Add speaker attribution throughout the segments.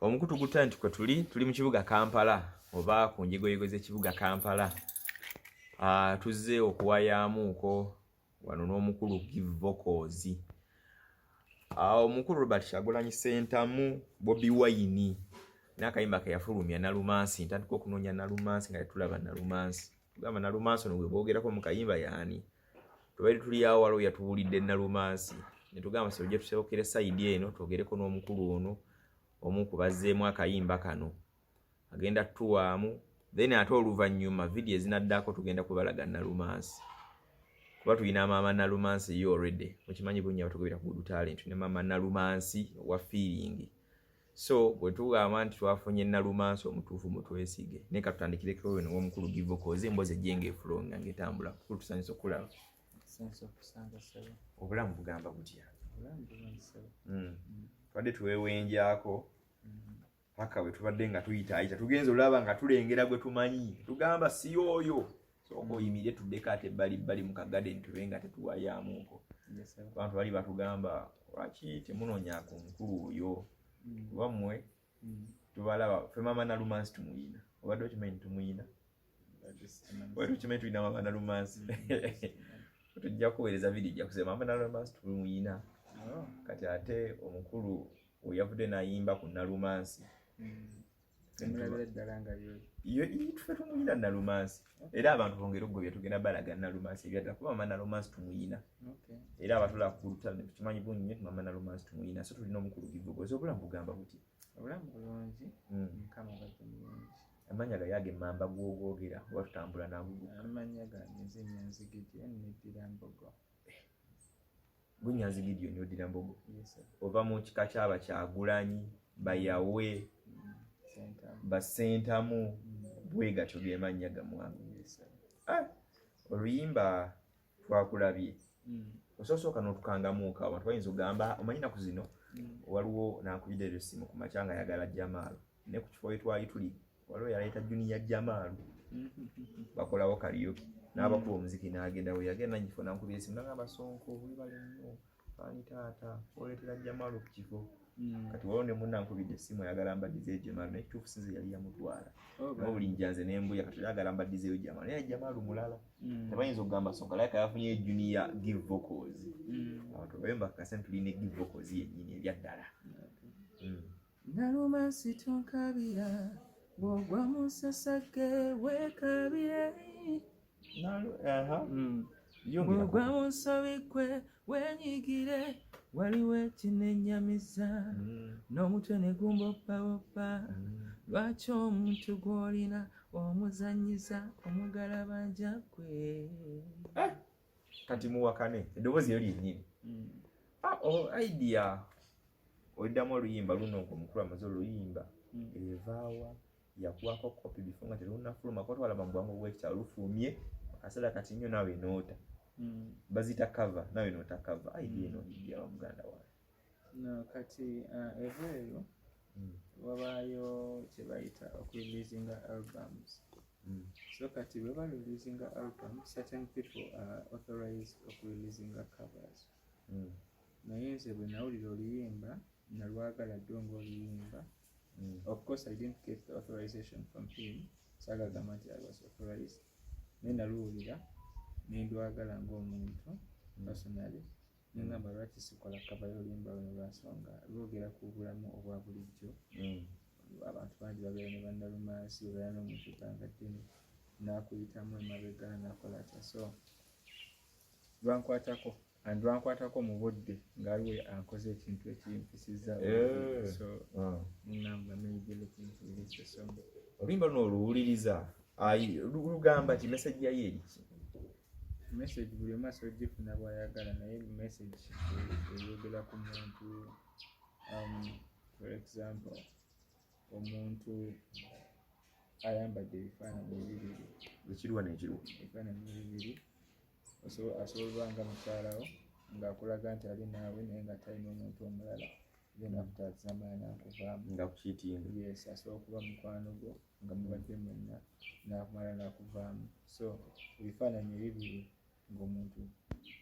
Speaker 1: Omukutu gutta nti kwe tuli mu kibuga Kampala oba ku njegoyego z'ekibuga Kampala. Tuzze okuwayaamuuko wano n'omukulu Give Vocals. Omukulu Robert Kyagulanyi Ssentamu Bobi Wine n'akayimba ke yafulumya Nalumansi, ntandika okunoonya Nalumansi nga tetulaba Nalumansi. Tugamba Nalumansi ono gwe boogerako mu kayimba yaani. Tubaire tuli awo waliwo yatubuulidde Nalumansi. Ne tugamba sojja tusookere sayidi eno twogereko n'omukulu ono omu kubazzeemu akayimba kano. Agenda tuwaamu then ate oluvannyuma video ezinaddako tugenda kubalaga Nalumansi. Kuba tulina maama Nalumansi yo already. Mukimanyi bunnya batugobera ku Good Talent ne maama Nalumansi wa feeling. So bwe tugamba nti twafunye Nalumansi omutuufu mutwesige. Neka tutandikireko weno w'omukulu Give Vocals emboze jenge flow nga ngetambula. Kulu tusanyisa okulaba.
Speaker 2: Sense of kusanga sebe.
Speaker 1: Obulamu bugamba butya?
Speaker 2: Obulamu bugamba sebe.
Speaker 1: Twadde tuwewenjako. Paka bwe tubadde nga tuyita tugenze olaba nga tulengera gwe tumanyi. Tugamba si oyo. Soko oyimire tuddeko ate bali mu kagarden tubenga tetuwayaamuuko.
Speaker 2: Yes,
Speaker 1: abantu bali batugamba lwaki temunoonya ku mukulu oyo. Wamwe tubalaba fe maama Nalumansi tumuyina. Obadde okimanyi tumuyina? Obadde okimanyi tulina maama Nalumansi? Tujja kuweereza video ejja kusema maama Nalumansi tumuyina. Kati ate omukulu oyavudde n'ayimba ku Nalumansi.
Speaker 2: Tumulabira ddala nga
Speaker 1: tufe tumuyina Nalumansi. Era abantu bongera okugobya tugenda balaga Nalumansi ebyaddala kuba maama Nalumansi tumuyina. Era abatula ku Good Talent tukimanyi bunnya maama Nalumansi tumuyina. So tulina omukulu Give Vocals. Obulamu bugamba buti?
Speaker 2: obulamu bulungi. Mukama badde mulungi.
Speaker 1: Amanya gayage mamba gwogera oba tutambula naguguka.
Speaker 2: Amanya gange nzinya nzigidde n'eddira mbogo.
Speaker 1: Bunyazi video n'oddira mbogo.
Speaker 2: Yes sir.
Speaker 1: Ova mu kika kyaba Kyagulanyi bayawe Ssentamu bwega tugye mannya gamwangu.
Speaker 2: Yes sir.
Speaker 1: Oluyimba twakulabye. Osooka n'otukangamuuka abantu bayinza ogamba omanyina ku zino waliwo n'akubidde essimu ku makyanga yagala Jamaalu ne ku kifo twali tuli waliwo yaleeta Junior Jamaalu bakolawo karaoke n'abakulu omuziki n'agenda we yagenda n'agifo n'ankubira essimu n'agamba Sonko webale nnyo fani taata oleetera Jamaalu ku kifo. Kati waliwo ne munna ankubidde essimu ayagala mbaddizeeyo Jamaalu naye ekituufu sinze yali yamutwala. Buli njanze n'embuya kati ayagala mbaddizeeyo Jamaalu naye Jamaalu mulala. Tebayinza okugamba Sonko like yafunye Junior Give Vocals. Abantu bayimba kasente tulina Give Vocals yennyini ebyaddala.
Speaker 2: Nalumansi tonkabira bw'ogwa mu nsasage weekabire. Bw'ogwa mu nsobi gwe weenyigire waliwo ekinenyamiza n'omutwe ne gumboppaoppa. Lwaki omuntu gw'olina omuzanyiza omugalabanja gwe?
Speaker 1: Kati muwakane eddoboozi eryo lyennyini. Idea oddamu oluyimba luno ng'omukulu amaze oluyimba evaawa yakuwako kopi before nga terunnafuluma ko twalaba mu bwangu bw'ekikyalo lufulumye akaseera kati nnyo naawe noota. Bazita cover nawe noota cover. Idea eno idea wa muganda wange.
Speaker 2: No kati ebweru wabaayo kye bayita okureleasinga albums. So kati bwe bareleasinga albums, certain people are authorized okureleasinga covers. Naye nze bwe nawulira oluyimba nalwagala ddwo ng'oluyimba. Of course I didn't get the authorization from him. Sagagamba nti I was authorized. Naye naluwulira ne ndwagala ng'omuntu personally. Nengamba lwaki sikola cover y'oluyimba luno lwansonga lwogera ku bulamu obwa bulijjo. Abantu bangi babeera ne bannalumansi obeera n'omuntu gangaddene n'akuyitamu emabega n'akola atya. So lwankwatako mu budde ng'aliwe ankoze ekintu ekimpisiza. So nengamba maybe looking to release the song.
Speaker 1: Oluyimba luno oluwuliriza lugamba ki message yayo eriki?
Speaker 2: Message buli omu asobola ogifuna bw'ayagala naye message eyogera ku muntu. For example omuntu ayambadde ebifaananyi ebibiri.
Speaker 1: Ekiriwa n'ekiriwa.
Speaker 2: Ebifaananyi ebibiri asobola nga mukyalawo ng'akulaga nti ali naawe naye nga talina omuntu omulala. Then after example n'akuvaamu.
Speaker 1: Nga kukiitinga.
Speaker 2: Yes, asobola okuba mukwano gwo nga mubadde mwenna n'akumala n'akuvaamu. So ebifaananyi ebibiri ng'omuntu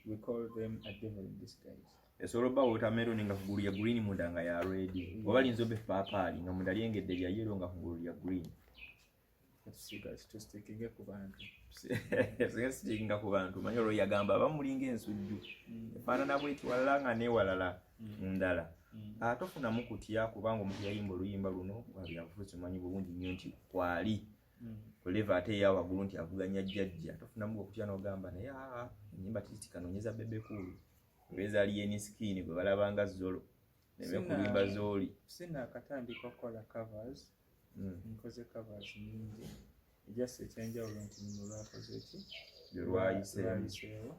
Speaker 2: we call them a devil in disguise.
Speaker 1: esobola obba watermelon nga kugulu ya green munda nga ya red oba linzobe papaali nga munda lyengedde lya yellow nga kugulu lya green
Speaker 2: tusitinge ku bantu
Speaker 1: sitinga ku bantu manyi olwo yagamba abamulinga ensujju efaanana bweti walala nga newalala ndala tofunamu kutya kubanga omuntu yayimba oluyimba luno wabyabufuzi omanyi bulungi nnyo nti kwali kuleva ate eyawaggulu nti avuganya jjajja tofunamu okutya n'ogamba naye enyimba tizitikanoonyeza bebekulu bezaaliye eniskini gwe balabanga zolo neme kulimba zooli
Speaker 2: sinakatandika okukola covers nkoze covers nyingi just ekyenjawulo nti muno lwakoze ki lwayiseewo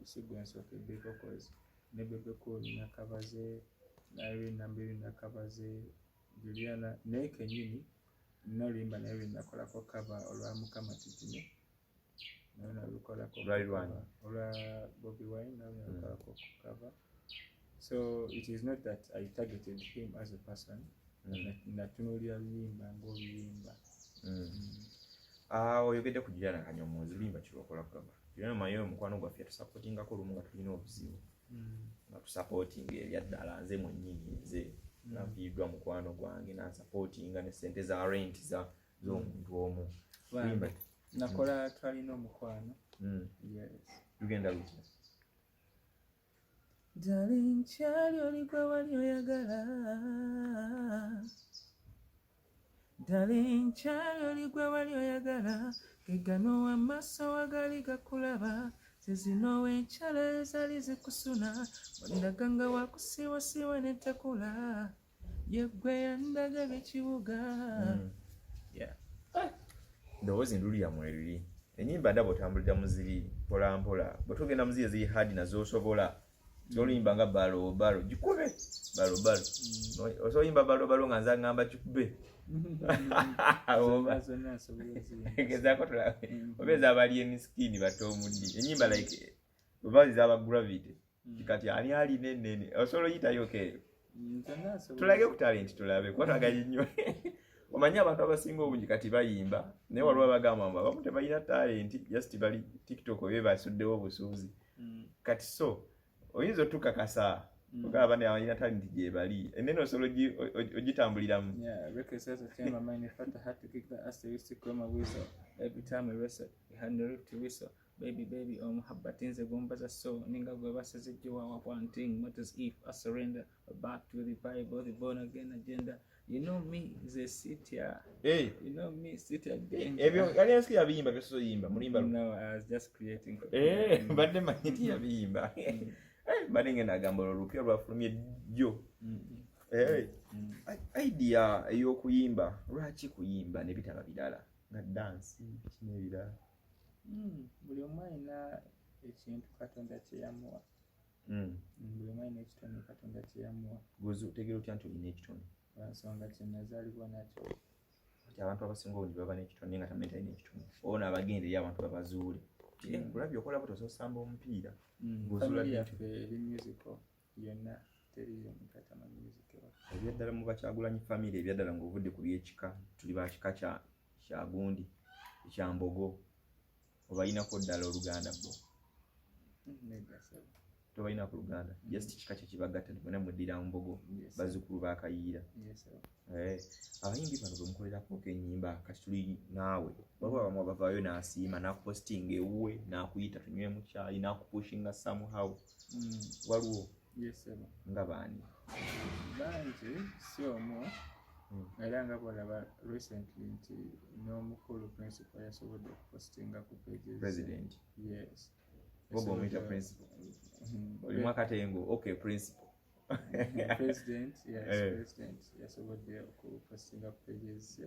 Speaker 2: si gwe nsookedde vocals ne bebekulu nakabaze nambiri nakabaze Juliana naye kenyini noluyimba naye lwenakolako cover olwa Mukama Tijine naye nalukolako olwa Bobi Wine naye nalukolako cover. So it is not that I targeted him as a person. Natunuulira luyimba ng'oluyimba.
Speaker 1: Oyogedde ku Juliana Kanyomozi luyimba kirokola cover. Juliana mayo omukwano gwaffe tusupportingako lumu nga tulina obuzibu. Nga tusupporting ebyaddala nze mwennyini nze nafiiddwa mukwano gwange nansupportinga ne ssente za rent z'omuntu omu.
Speaker 2: Nakola twalina omukwano. Yes.
Speaker 1: Lugenda lutya?
Speaker 2: Darling, kyali oligwe wali oyagala. Darling, kyali oligwe wali oyagala. Gegano w'amaaso wagali gakulaba. Zino w'enkyala ezali zikusuna. Wandaganga wakusiwasiwa ne takula. Yeggwe yandaga b'ekibuga.
Speaker 1: Ndowooza nduli ya mweriri. Ennyimba ndaba otambulira mu ziri mpola mpola. Bwe tugenda mu ziri eziri hadi nazo osobola. Oluyimba nga balo gikube balo osoyimba balo nga nza ngamba kikube gezaako tulabe obeeza abali emiskini bato omuddi ennyimba like obaziza aba gravity kati ani alina ennene osobola oyitayo keeyo tulage ku talent tulabe kuba twagala nnyo omanyi abantu abasinga obungi kati bayimba naye waliwo abagamba mbu abamu tebalina talent just bali tiktok obe basuddewo obusuuzi kati so oyinza otukakasa ogaba ne abalina talent gye bali ennene osobola ogitambuliramu.
Speaker 2: Baby omuhabbatinze gumbaza so ninga gwe baseze jiwawa one thing what is if I surrender back to the Bible the born again agenda. You know me the city you know me city again
Speaker 1: ebyo kali aski yabiyimba byoso yimba mulimba.
Speaker 2: No, I was just creating
Speaker 1: badde manyiti yabiyimba bade ngenda gamba olupya lwafulumye jjo idea ey'okuyimba lwaki kuyimba ne bitaba birala nga dance n'ebirala.
Speaker 2: Buli omu alina ekintu Katonda kye yamuwa. Buli omu alina ekitone Katonda kye yamuwa.
Speaker 1: Tegera otya nti olina ekitone?
Speaker 2: Nsonga kye nazaalibwa nakyo.
Speaker 1: Abantu abasinga obungi baba n'ekitone nga tamenya talina ekitone. Ono abagenda eri abantu babazuule. Kulabye okola buto osamba omupiira.
Speaker 2: Family yaffe eri musical yonna teriyo mukatama music.
Speaker 1: Ebyaddala mu Bakyagulanyi family ebyaddala ng'ovudde ku by'ekika tuli ba kika kya gundi ekya mbogo. Obayinako ddala Oluganda bo? Tobayina ku Luganda? Just kika kye kibagatta nibona muddira mbogo bazzukulu ba Kayiira. Abayimbi bano bwe mukolerako ennyimba kati tuli naawe waliwo abamu abavaayo n'asiima n'akupostinga ewuwe n'akuyita tunywe mu kyayi n'akupushinga somehow waliwo nga baani?
Speaker 2: Bangi si omu era nga bw'olaba recently nti n'omukulu principal yasobodde okupostinga ku pages.
Speaker 1: President?
Speaker 2: Yes.
Speaker 1: Bobo omuyita principal? Olimu akatengo? Okay, principal.
Speaker 2: President, yes, President yasobodde okupostinga ku pages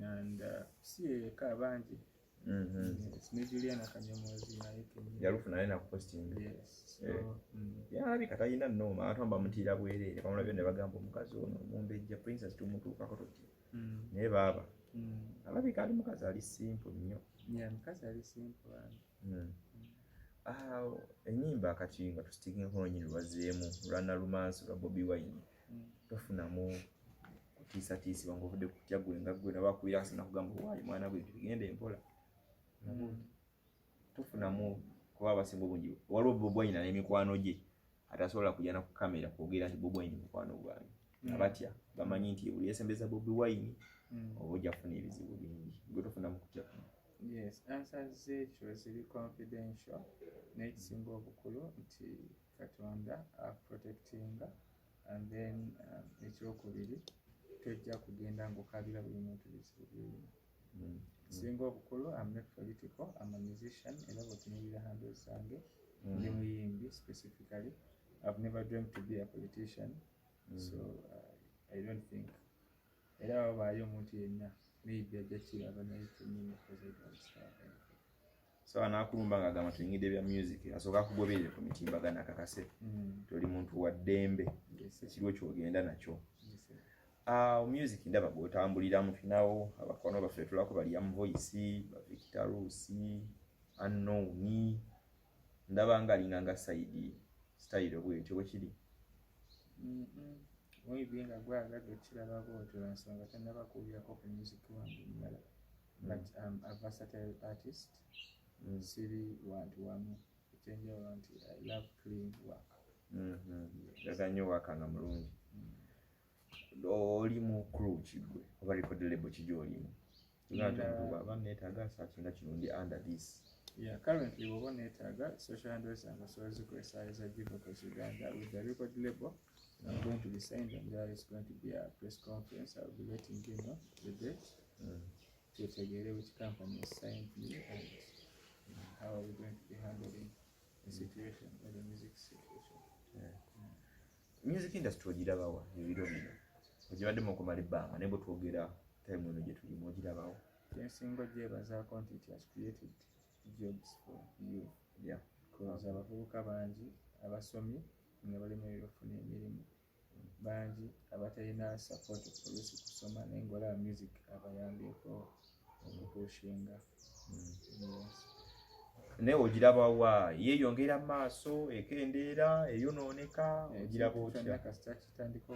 Speaker 2: and si yeka bangi. Ne Juliana Kanyomozi naye
Speaker 1: yalufuna naye nakupostinga.
Speaker 2: Yes.
Speaker 1: Yalabika talina nnooma abantu bamutiira bwereere bamulabye ne bagamba omukazi ono omumbejja princess tumutuukako tutya naye baaba alabika ali mukazi ali simple nnyo.
Speaker 2: Mukazi ali simple.
Speaker 1: Ennyimba kati nga tusitingako nonyini lwazeemu lwa Nalumansi lwa Bobi Wine tofunamu kutiisatiisibwa ng'ovudde ku kutya gwe nga gwe nabakuira kasi nakugamba waayi mwana gwe tugende empola tofunamu kuba abasinga obungi waliwo Bobi Wine n'emikwano gye atasobola kujja na ku kamera kwogera nti Bobi Wine mukwano gwange abatya bamanyi nti buli yesembeza Bobi Wine oba ojja kufuna ebizibu bingi gwe tofuna mu kutya kuno.
Speaker 2: Yes, answers zekyo ziri confidential n'ekisinga obukulu nti Katonda protectinga, and then ekyokubiri tojja kugenda ng'okabira buli muntu bizibu byolina. Ekisinga obukulu I'm not political, I'm a musician, era bw'otunuulira handles zange ndi muyimbi specifically. I've never dreamt to be a politician, so I don't think era wabaayo omuntu yenna maybe ajja kiraba naye kenyini because I don't start anything.
Speaker 1: So anakulumba ng'agamba tuyingidde bya music asooka akugoberere ku mitimbagano akakase toli muntu wa ddembe ekiriwo kyogenda nakyo. Music ndaba gw'otambuliramu finawo abakwano baffe tulako bali Am Voice, ba Victor Rusi, Unknown, ndaba nga side style bwetyo bwe kiri.
Speaker 2: Maybe nga gwagala okiraba bwotyo lwansonga tannaba kuwulirako ku music wange mmala, but a versatile artist. Siri wantu wamu ekyenjawulo nti I love clean work.
Speaker 1: Njagala nnyo wakanga mulungi. Oli mu crew kigwe oba record label kijjo olimu? Aba neetaaga asakinga kirundi under this.
Speaker 2: Yeah, currently we're on Netaga, social handles and also eyazeemu Vocals Uganda with the record label. I'm going to be signed, and there is going to be a press conference. I'll be letting you know the date to tell which company has signed me and how are we going to be handling the situation or the music situation.
Speaker 1: Music industry ogirabawa ebiro bino ogibaddemu okumala ebbanga naye bwe twogera time eno gye tulimu ogirabawo?
Speaker 2: Ensingo gyebazaako nti it has created jobs for you.
Speaker 1: Yeah.
Speaker 2: Because abavubuka bangi abasomye nga balemererwa okufuna emirimu, bangi abatalina support police kusoma naye ng'olaba music abayambyeko okupushinga.
Speaker 1: Naye ogirabawa yeeyongera mu maaso ekendeera eyonooneka ogiraba otya?
Speaker 2: Kasita kitandika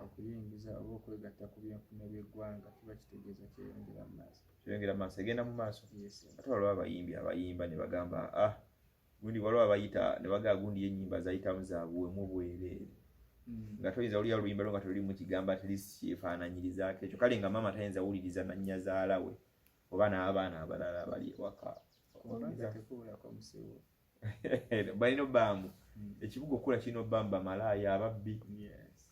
Speaker 2: okuyingiza oba okwegatta ku byenfuna by'eggwanga kiba kitegeeza kyeyongera mu maaso.
Speaker 1: Kyeyongera mu maaso egenda mu maaso. Ate waliwo abayimba ne bagamba gundi waliwo abayita ne bagamba gundi y'ennyimba zayitamu zaabuwemu bwereere nga toyinza olulya oluyimba lwo nga tolulimu kigambo at least kyefaananyirizaako ekyo. Kale nga maama tayinza wuliriza na nnyazaala we oba n'abaana abalala abali ewaka balina obbaamu ekibuga okula kirina obbaamu bamalaaya, ababbi,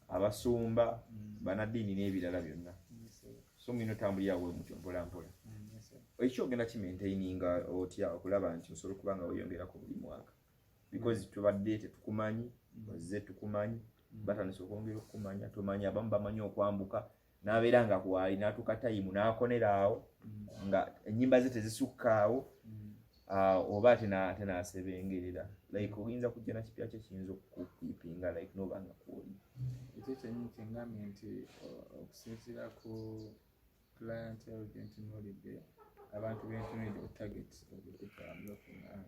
Speaker 1: abasumba, banaddiini n'ebirala byonna. So mulina otambulirawo mutyo mpola mpola. Ekyo ogenda kimaintaininga otya okulaba nti osobola okuba nga weeyongerako buli mwaka? Because tubadde tetukumanyi, bazze tukumanyi, batandise okwongera okukumanya, tumanyi abamu bamanyi okwambuka n'abeera nga kwali n'atuuka tayimu n'akoneraawo nga ennyimba ze tezisukkaawo oba tenaasebengerera. Like oyinza kujja na kipya kye kiyinza okukwipinga like n'oba nga kwoli.
Speaker 2: Ekyo kyennyini kyengambye nti okusinziira ku clientele gye ntunuulidde, abantu bentunuulidde ku target of the people I'm looking at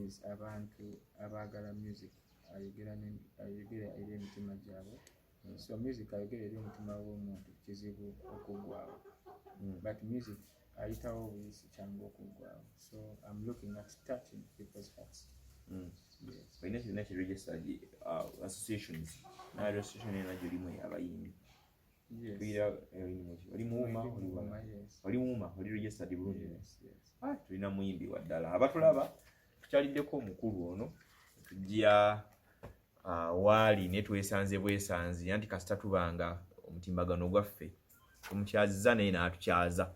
Speaker 2: is abantu abaagala music ayogera eri emitima gyabwe. So music ayogera eri omutima w'omuntu kizibu okuggwaawo, but music ayitawo buyisi kyangu okuggwaawo. So I'm looking at touching people's hearts. Yes.
Speaker 1: Oyina kirina ki registered associations na association ena gy'olimu ey'abayimbi?
Speaker 2: Yes.
Speaker 1: Oli muuma oli muuma oli registered bulungi? Tulina muyimbi wa ddala. Abatulaba tukyaliddeko omukulu ono tujja waali ne twesanze bwesanzi anti kasita tubanga omutimbagano gwaffe omukyaziza naye n'atukyaza.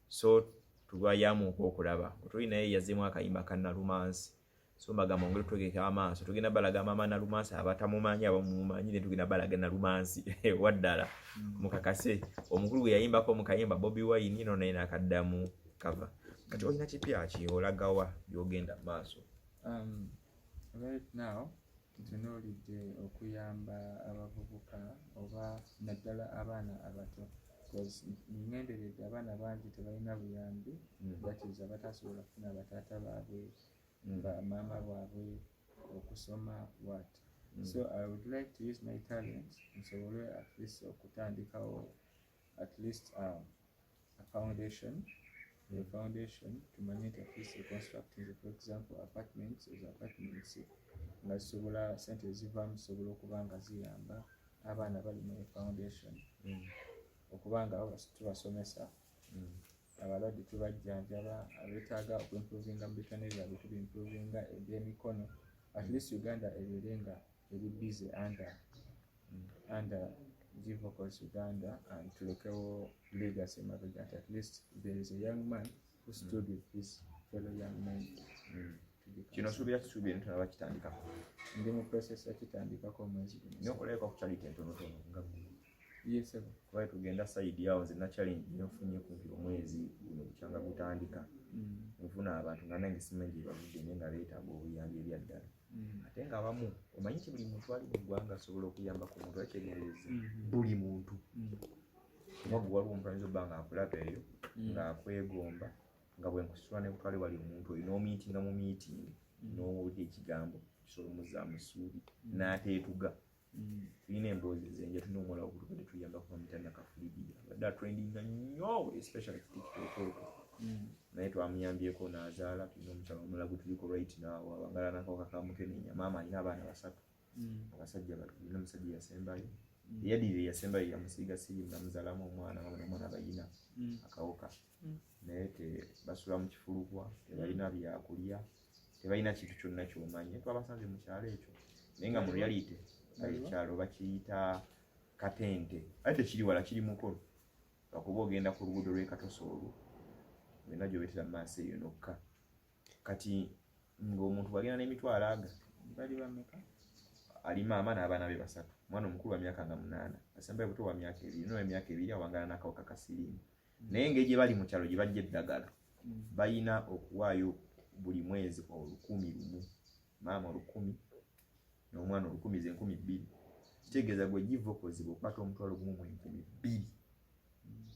Speaker 1: So tulwayamuuka okulaba otulina eyazeemu akayimba ka Nalumansi. So mbagamba ongere twegeka amaaso tugenda balaga maama Nalumansi abatamumanyi abamumumanyi ne tugenda balaga Nalumansi waddala mukakase omukulu gwe yayimbako mu kayimba Bobi Wine ino naye n'akaddamu kava. Kati olina kipya ki olagawa byogenda mu maaso?
Speaker 2: Right now ntunuulidde okuyamba abavubuka oba naddala abaana abato, because ngenderedde abaana bangi tebalina buyambi, that is abatasobola kufuna bataata baabwe bamaama baabwe okusoma what. So I would like to use my talent nsobole at least okutandikawo at least a foundation the foundation tumanye nti at least constructing for example apartments nga zisobola sente ezivaamu zisobola okuba nga ziyamba abaana bali mu foundation okubanga tubasomesa abalwadde tubajjanjaba abeetaaga okuimprovinga mu bitone byabwe tubimprovinga ebyemikono at least Uganda ebeere nga eri busy under Vocals Uganda and tulekewo legacy mabega at least there is a young man who stood with his fellow young men.
Speaker 1: Kino suubira kisuubira nti tunaba kitandikako.
Speaker 2: Ndi mu process yakitandikako omwezi guno.
Speaker 1: N'okoleka ku charity entonotono nga guno.
Speaker 2: Yes, sir.
Speaker 1: Kuba tugenda side yawo nze na challenge nfunye kumpi omwezi guno bukyanga gutandika. Nfuna abantu nga nange simanyi gye bavudde naye nga beetaaga obuyambi ebyaddala. Ate nga abamu omanyi nti buli muntu ali mu ggwanga asobola okuyambako omuntu akyegendereza buli muntu. Kuba gwe waliwo omuntu ayinza obba nga akulaba eyo ng'akwegomba nga bwe nkusitula ne butwale wali omuntu oyo n'omiitinga mu miitingi n'owulira ekigambo kisolomuzaamu essuubi n'ateetuga. Tulina emboozi ezenja tulina omuwala okutubadde tuyambako bamitannakafulidira badde atrendinga nnyo especially kituuko naye twamuyambyeko n'azaala. Tulina omukyala omulala gwe tuliko right now awangala n'akawuka ka mukenenya maama alina abaana 3 abasajja tulina omusajja yasembayo eyaddirira yasembayo yamusiiga sirimu namuzaalamu omwana omwana bayina akawuka naye basula mu kifulukwa tebalina byakulya tebalina kintu kyonna kyomanyi twabasanze mu kyalo ekyo naye nga mu reality ekyalo bakiyita Katente ate tekiri wala kiri mukolo lwakuba ogenda ku luguudo lw'Ekatoso olwo wena gy'obetera mu maaso eyo nokka kati ng'omuntu bwagenda n'emitwalo aga
Speaker 2: bali bameka
Speaker 1: ali maama n'abaana be 3 mwana omukulu wa myaka nga 8 asembayo buto wa myaka 2 n'emyaka 2 awangala n'akawuka ka siriimu naye ng'egye bali mu kyalo gye bajja eddagala balina okuwaayo buli mwezi 1,000 maama 1,000 n'omwana 1,000 ze 2,000 kitegeeza gwe Vocals bw'okwata omutwalo gumu mu 2,000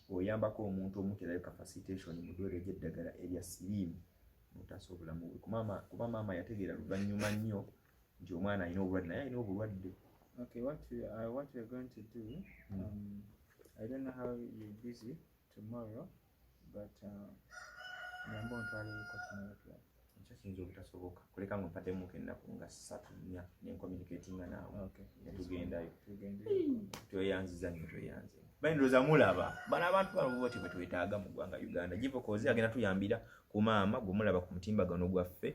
Speaker 1: oyambako omuntu omuterayo ka facilitation mu ddwaliro ly'eddagala erya siriimu n'otaasa obulamu bwe kuba maama yategeera luvannyuma nnyo nti omwana alina obulwadde naye alina obulwadde.
Speaker 2: Okay, what we are going to do, I don't know how you're busy tomorrow, but nyamba ontwaleko tomorrow.
Speaker 1: Ekyo kiyinza obutasoboka kuleka nga mpaddemu ennaku nga 3-4 nencommunicatinga naawe netugendayo tweyanziza nnyo tweyanze bayindoza mulaba bano abantu bano boti bwe twetaaga mu ggwanga Uganda. Vocals agenda tuyambira ku maama gwe mulaba ku mutimbagano gwaffe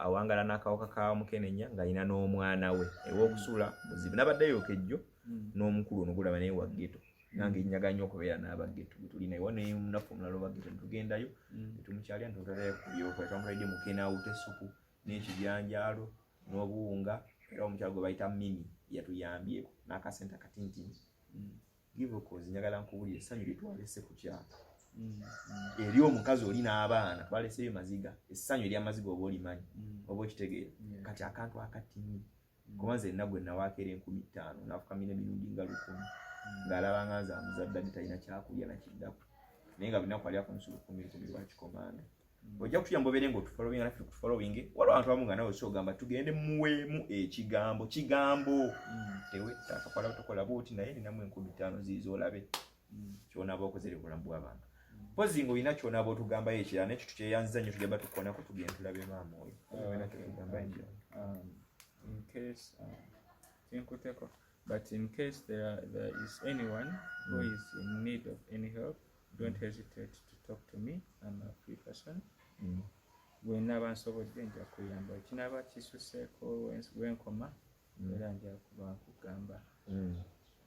Speaker 1: awangala n'akawuka ka mukenenya ng'alina n'omwana we ew'okusula muzibu n'abaddeyo kejjo n'omukulu ono gulaba naye wa ghetto nange nnyaga nnyo okubeera n'abageto bwe tulina ewa nemunafu omulala obageto netugendayo netumukyalya ntutalayo kubyoka twamulaidde mukenawuta essupu n'ekijanjaalo n'obuwunga era omukyalo gwe bayita mini yatuyambyeko n'akasente akatintini. Vocals njagala nkubulira essanyu lye twalese ku kyalo eri omukazi oli n'abaana twaleseyo maziga essanyu ery'amaziga oba olimanyi oba okitegeera kati akantu akatini kuba nze nna gwe nawaakera 5,000 n'afukamira emirundi nga 1,000 ng'alaba nga nze amuzadde talina kyakulya nakiddaku naye nga binaku ali akumusulu 10,000 lwa kikomanda. Ojja kutuyamba obeere ng'otufollowinga naffe tukufollowinge waliwo abantu abamu nga nawe kyogamba tugende muweemu ekigambo tewetta akakola tokola bwoti naye ninamu 5,000 ziizo olabe kyonaaba okozere bulamu bw'abantu mpozi ng'olina kyonaaba otugambayo ekirala nekyo tukyeyanziza nnyo tugenda tukonako tugenda tulabe maama oyo olina kyotugamba ekirala
Speaker 2: in case tinkuteko. But in case there is anyone who is in need of any help, don't hesitate to talk to me. I'm a free person. When abansobodde nja kuyamba kinaba kisuseeko wenkoma era nja kuba kugamba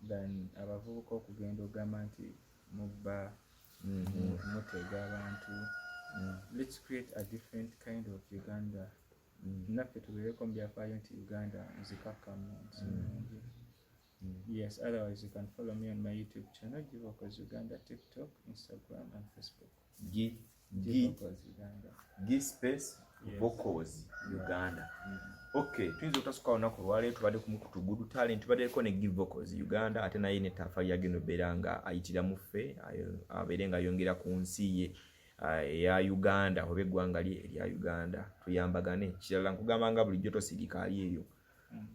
Speaker 2: then abavubuka okugenda ogamba nti mubba mutega abantu. Let's create a different kind of Uganda. Naffe tubeereko mu byafaayo nti Uganda nzikakkamu nsinungi. Yes, otherwise you can follow me on my YouTube channel, Vocals Uganda, TikTok, Instagram, and Facebook.
Speaker 1: Vocals Uganda. Space Vocals Uganda. Okay, tuyinza otasuka olunaku lwaleero tubadde ku Good Talent tubaddeko ne Vocals Uganda ate naye ne Tafali yagenda obeera nga ayitira mu ffe abeere nga ayongera ku nsi ye eya Uganda oba eggwanga lye erya Uganda tuyambagane. Kirala nkugamba nga bulijjo tosirika ali eyo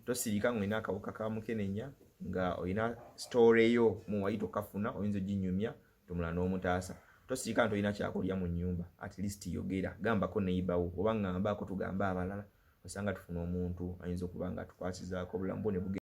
Speaker 1: tosirika ng'olina akawuka ka mukenenya nga olina story yo mu wayito kafuna oyinza oginyumya tumula n'omutaasa tosika ntolina kyakulya mu nnyumba, at least yogera, gambako neighbor oba ngambako tugambe abalala, osanga tufuna omuntu ayinza okuba nga tukwasizaako obulamu bwo ne